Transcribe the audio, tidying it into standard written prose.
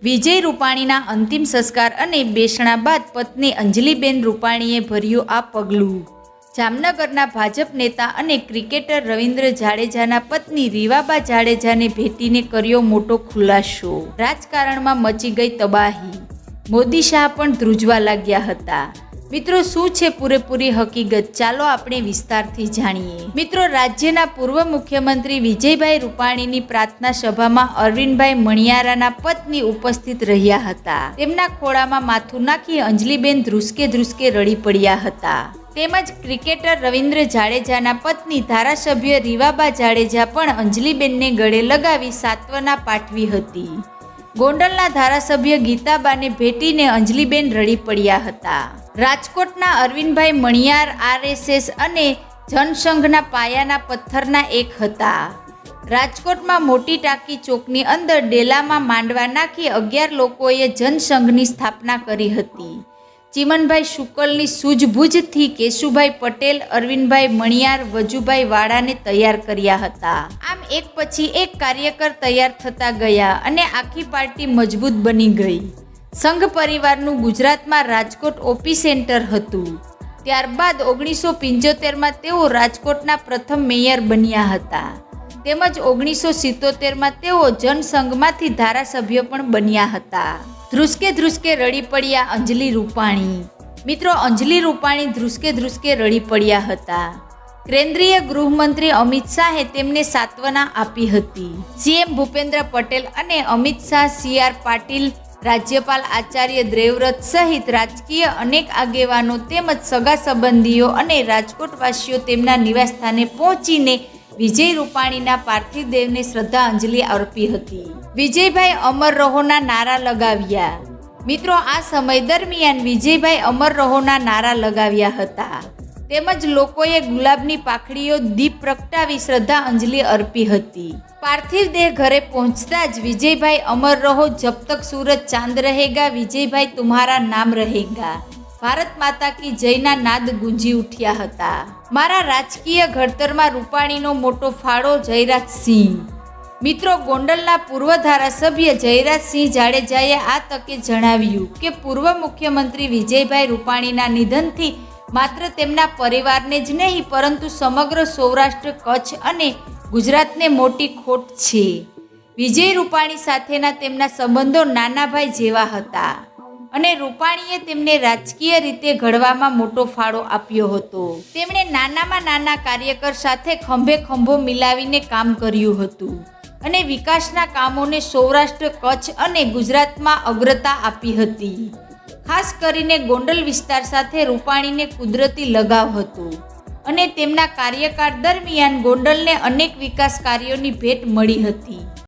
વિજય રૂપાણીના અંતિમ સંસ્કાર અને બેસણા બાદ પત્ની અંજલિબેન રૂપાણીએ ભર્યું આ પગલું। જામનગરના ભાજપ નેતા અને ક્રિકેટર રવિન્દ્ર જાડેજાના પત્ની રીવાબા જાડેજાને ભેટીને કર્યો મોટો ખુલાસો। રાજકારણમાં મચી ગઈ તબાહી, મોદી શાહ પણ ધ્રુજવા લાગ્યા હતા। મિત્રો, શું છે પૂરેપૂરી હકીકત? ચાલો આપણે વિસ્તારથી જાણીએ। મિત્રો, રાજ્યના પૂર્વ મુખ્યમંત્રી વિજયભાઈ રૂપાણીની પ્રાર્થના સભામાં અરવિંદભાઈ મણિયારાના પત્ની ઉપસ્થિત રહ્યા હતા। તેમના ખોળામાં માથું નાખી અંજલિબેન ધ્રુસકે ધ્રુસકે રડી પડ્યા હતા। તેમજ ક્રિકેટર રવિન્દ્ર જાડેજાના પત્ની ધારાસભ્ય રીવાબા જાડેજા પણ અંજલિબેનને ગળે લગાવી સાંત્વના પાઠવી હતી। ગોંડલના ધારાસભ્ય ગીતાબાને ભેટીને અંજલિબેન રડી પડ્યા હતા। રાજકોટના અરવિંદભાઈ મણિયાર આરએસએસ અને જનસંઘના પાયાના પથ્થરના એક હતા। રાજકોટમાં મોટી ટાંકી ચોકની અંદર ડેલામાં માંડવા નાખી 11 લોકોએ જનસંઘની સ્થાપના કરી હતી। ચીમનભાઈ શુકલની સૂઝબૂઝથી કેશુભાઈ પટેલ, અરવિંદભાઈ મણિયાર, વજુભાઈ વાળાને તૈયાર કર્યા હતા। આમ એક પછી એક કાર્યકર તૈયાર થતા ગયા અને આખી પાર્ટી મજબૂત બની ગઈ। સંઘ પરિવારનું ગુજરાતમાં રાજકોટ ઓપી સેન્ટર હતું। ત્યારબાદ 1975માં તેઓ રાજકોટના પ્રથમ મેયર બન્યા હતા। તેમજ 1977માં તેઓ જનસંઘમાંથી ધારાસભ્ય પણ બન્યા હતા। ધ્રુસકે ધ્રુસકે રડી પડ્યા અંજલિ રૂપાણી। મિત્રો, અંજલિ રૂપાણી ધ્રુસકે ધ્રુસકે રડી પડ્યા હતા। કેન્દ્રીય ગૃહમંત્રી અમિત શાહે તેમને સાંત્વના આપી હતી। સીએમ ભૂપેન્દ્ર પટેલ અને અમિત શાહ, CR પાટીલ, રાજ્યપાલ આચાર્ય દેવવ્રત સહિત રાજકીય અનેક આગેવાનો તેમજ સગા સંબંધીઓ અને રાજકોટવાસીઓ તેમના નિવાસસ્થાને પહોંચીને વિજય રૂપાણીના પાર્થિવ દેહને શ્રદ્ધાંજલિ અર્પી હતી। વિજયભાઈ અમર રહોના નારા લગાવ્યા। મિત્રો, આ સમય દરમિયાન વિજયભાઈ અમર રહોના નારા લગાવ્યા હતા। તેમજ લોકોએ ગુલાબની પાખડીઓ, દીપ પ્રગટાવી શ્રદ્ધાંજલિ અર્પી હતી। પાર્થિવ દેહ ઘરે પહોંચતા જ વિજયભાઈ અમર રહો, જબ તક સૂરજ ચાંદ રહેગા, વિજયભાઈ તુમ્હારા નામ રહેગા, ભારત માતા કી જયના નાદ ગુંજી ઉઠ્યા હતા। મારા રાજકીય ઘડતરમાં રૂપાણીનો મોટો ફાળો, જયરાજસિંહ। મિત્રો, ગોંડલના પૂર્વ ધારાસભ્ય જયરાજસિંહ જાડેજાએ આ તકે જણાવ્યું કે પૂર્વ મુખ્યમંત્રી વિજયભાઈ રૂપાણીના નિધનથી માત્ર તેમના પરિવારને જ નહીં પરંતુ સમગ્ર સૌરાષ્ટ્ર, કચ્છ અને ગુજરાતને મોટી ખોટ છે। વિજય રૂપાણી સાથેના તેમના સંબંધો નાના ભાઈ જેવા હતા અને રૂપાણીએ તેમને રાજકીય રીતે ઘડવામાં મોટો ફાળો આપ્યો હતો। તેમણે નાનામાં નાના કાર્યકર સાથે ખંભે ખંભો મિલાવીને કામ કર્યું હતું અને વિકાસના કામોને સૌરાષ્ટ્ર, કચ્છ અને ગુજરાતમાં અગ્રતા આપી હતી। ખાસ કરીને ગોંડલ વિસ્તાર સાથે રૂપાણીને કુદરતી લગાવ હતો અને તેમના કાર્યકાળ દરમિયાન ગોંડલને અનેક વિકાસ કાર્યોની ભેટ મળી હતી।